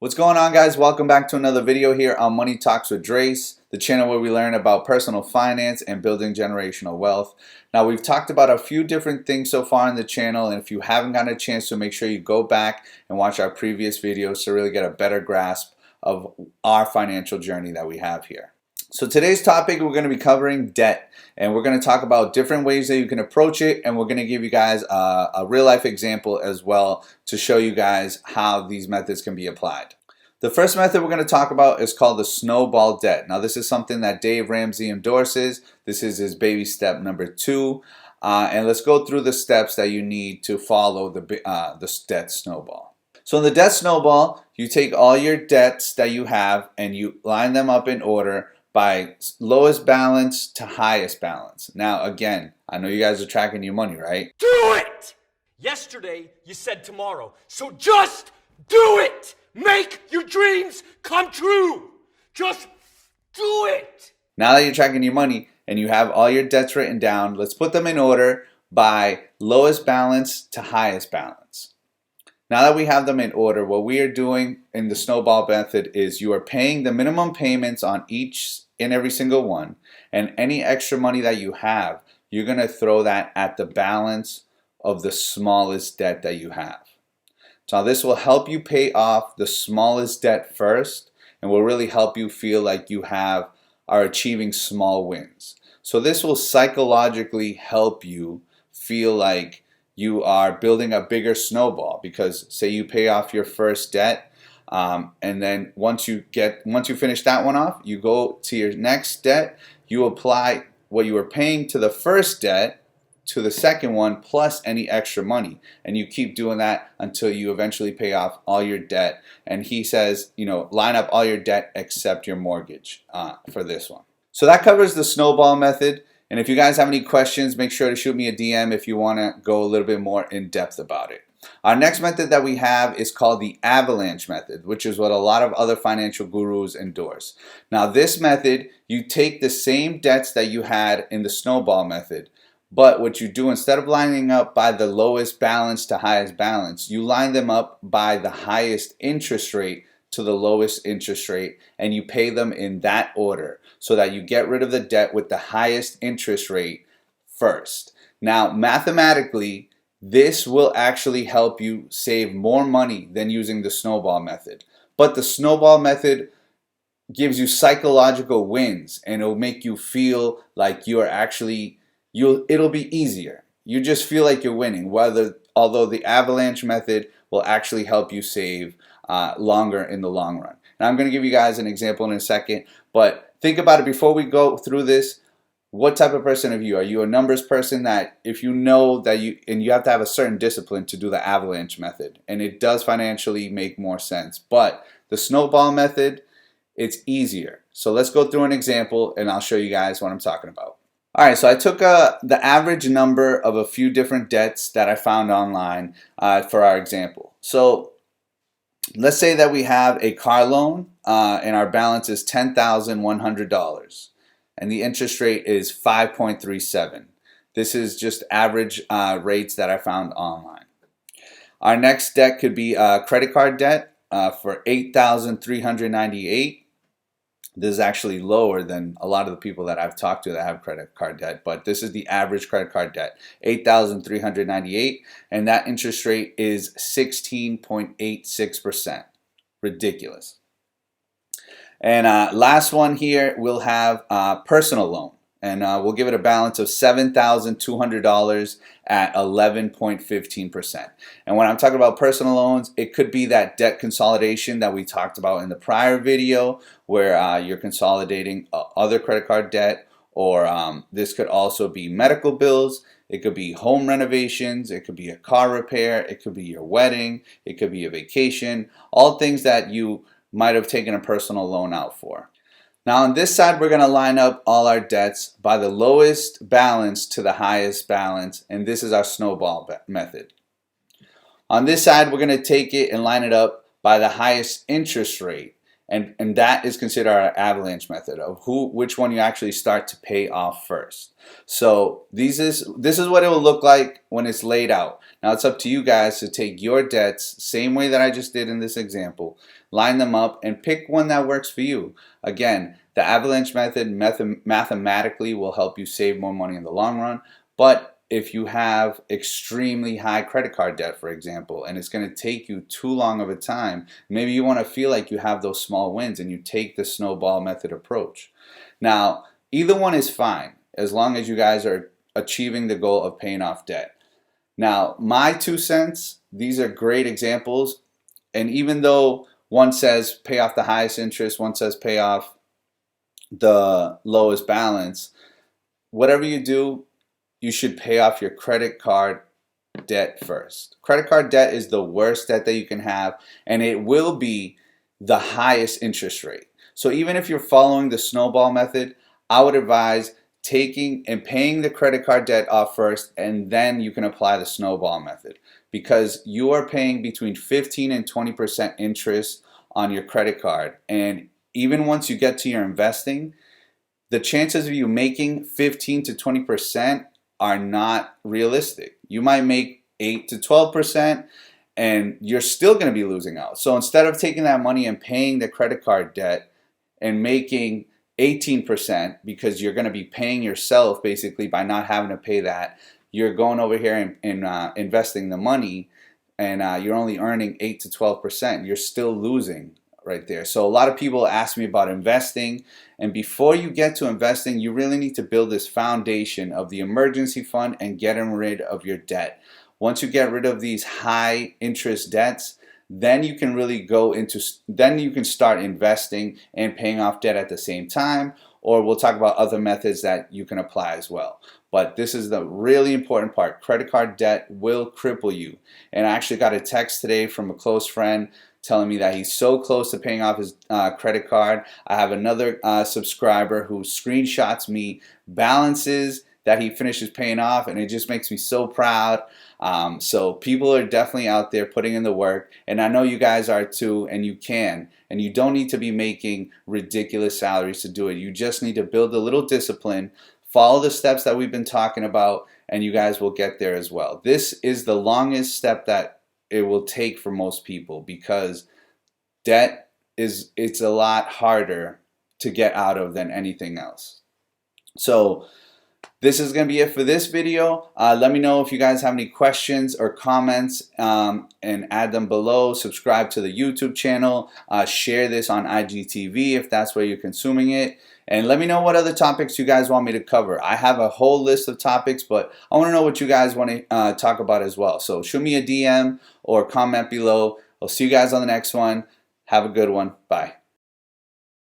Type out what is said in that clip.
What's going on, guys? Welcome back to another video here on Money Talks with Drace, the channel where we learn about personal finance and building generational wealth. Now, we've talked about a few different things so far on the channel, and if you haven't gotten a chance to, make sure you go back and watch our previous videos to really get a better grasp of our financial journey that we have here. So today's topic, we're going to be covering debt, and we're going to talk about different ways that you can approach it, and we're going to give you guys a real life example as well to show you guys how these methods can be applied. The first method we're going to talk about is called the snowball debt. Now, this is something that Dave Ramsey endorses. This is his baby step number 2, and let's go through the steps that you need to follow the debt snowball. So in the debt snowball, you take all your debts that you have and you line them up in order by lowest balance to highest balance. Now, again, I know you guys are tracking your money, right? Do it! Yesterday, you said tomorrow. So just do it! Make your dreams come true! Just do it! Now that you're tracking your money and you have all your debts written down, let's put them in order by lowest balance to highest balance. Now that we have them in order, what we are doing in the snowball method is you are paying the minimum payments on each and every single one, and any extra money that you have, you're going to throw that at the balance of the smallest debt that you have. So this will help you pay off the smallest debt first, and will really help you feel like you are achieving small wins. So this will psychologically help you feel like you are building a bigger snowball, because say you pay off your first debt, and then once you finish that one off, you go to your next debt, you apply what you were paying to the first debt to the second one plus any extra money, and you keep doing that until you eventually pay off all your debt. And he says, line up all your debt except your mortgage for this one. So that covers the snowball method. And if you guys have any questions, make sure to shoot me a DM if you want to go a little bit more in depth about it. Our next method that we have is called the Avalanche method, which is what a lot of other financial gurus endorse. Now, this method, you take the same debts that you had in the snowball method, but what you do, instead of lining up by the lowest balance to highest balance, you line them up by the highest interest rate to the lowest interest rate, and you pay them in that order so that you get rid of the debt with the highest interest rate first. Now, mathematically, this will actually help you save more money than using the snowball method. But the snowball method gives you psychological wins, and it'll make you feel like it'll be easier. You just feel like you're winning, although the Avalanche method will actually help you save longer in the long run. And I'm going to give you guys an example in a second, but think about it before we go through this. What type of person are you? Are you a numbers person that if you know that you have to have a certain discipline to do the Avalanche method, and it does financially make more sense, but the snowball method, it's easier. So let's go through an example and I'll show you guys what I'm talking about. All right, so I took the average number of a few different debts that I found online for our example. So let's say that we have a car loan and our balance is $10,100 and the interest rate is 5.37. This is just average rates that I found online. Our next debt could be credit card debt for $8,398. This is actually lower than a lot of the people that I've talked to that have credit card debt, but this is the average credit card debt, $8,398, and that interest rate is 16.86%. Ridiculous. And last one here, we'll have personal loan, and we'll give it a balance of $7,200 at 11.15%. And when I'm talking about personal loans, it could be that debt consolidation that we talked about in the prior video, where you're consolidating other credit card debt, or this could also be medical bills. It could be home renovations. It could be a car repair. It could be your wedding. It could be a vacation. All things that you might have taken a personal loan out for. Now on this side, we're going to line up all our debts by the lowest balance to the highest balance, and this is our snowball method. On this side, we're going to take it and line it up by the highest interest rate, And that is considered our avalanche method of which one you actually start to pay off first. So this is what it will look like when it's laid out. Now it's up to you guys to take your debts, same way that I just did in this example, line them up and pick one that works for you. Again, the avalanche method mathematically will help you save more money in the long run, but if you have extremely high credit card debt, for example, and it's going to take you too long of a time, maybe you want to feel like you have those small wins and you take the snowball method approach. Now, either one is fine as long as you guys are achieving the goal of paying off debt. Now, my 2 cents, these are great examples, and even though one says pay off the highest interest, one says pay off the lowest balance, whatever you do, you should pay off your credit card debt first. Credit card debt is the worst debt that you can have, and it will be the highest interest rate. So even if you're following the snowball method, I would advise taking and paying the credit card debt off first, and then you can apply the snowball method, because you are paying between 15 and 20% interest on your credit card. And even once you get to your investing, the chances of you making 15 to 20% are not realistic. You might make 8 to 12% and you're still going to be losing out. So instead of taking that money and paying the credit card debt and making 18%, because you're going to be paying yourself basically by not having to pay that, you're going over here and investing the money, and you're only earning 8 to 12%. You're still losing right there. So a lot of people ask me about investing, and before you get to investing, you really need to build this foundation of the emergency fund and getting rid of your debt. Once you get rid of these high interest debts, then you can really then you can start investing and paying off debt at the same time, or we'll talk about other methods that you can apply as well. But this is the really important part. Credit card debt will cripple you. And I actually got a text today from a close friend telling me that he's so close to paying off his credit card. I have another subscriber who screenshots me balances that he finishes paying off, and it just makes me so proud. So people are definitely out there putting in the work, and I know you guys are too, and you can. And you don't need to be making ridiculous salaries to do it. You just need to build a little discipline, follow the steps that we've been talking about, and you guys will get there as well. This is the longest step that it will take for most people, because debt it's a lot harder to get out of than anything else. So this is going to be it for this video. Let me know if you guys have any questions or comments, and add them below. Subscribe to the YouTube channel. Share this on IGTV if that's where you're consuming it. And let me know what other topics you guys want me to cover. I have a whole list of topics, but I want to know what you guys want to talk about as well. So shoot me a DM or comment below. I'll see you guys on the next one. Have a good one. Bye.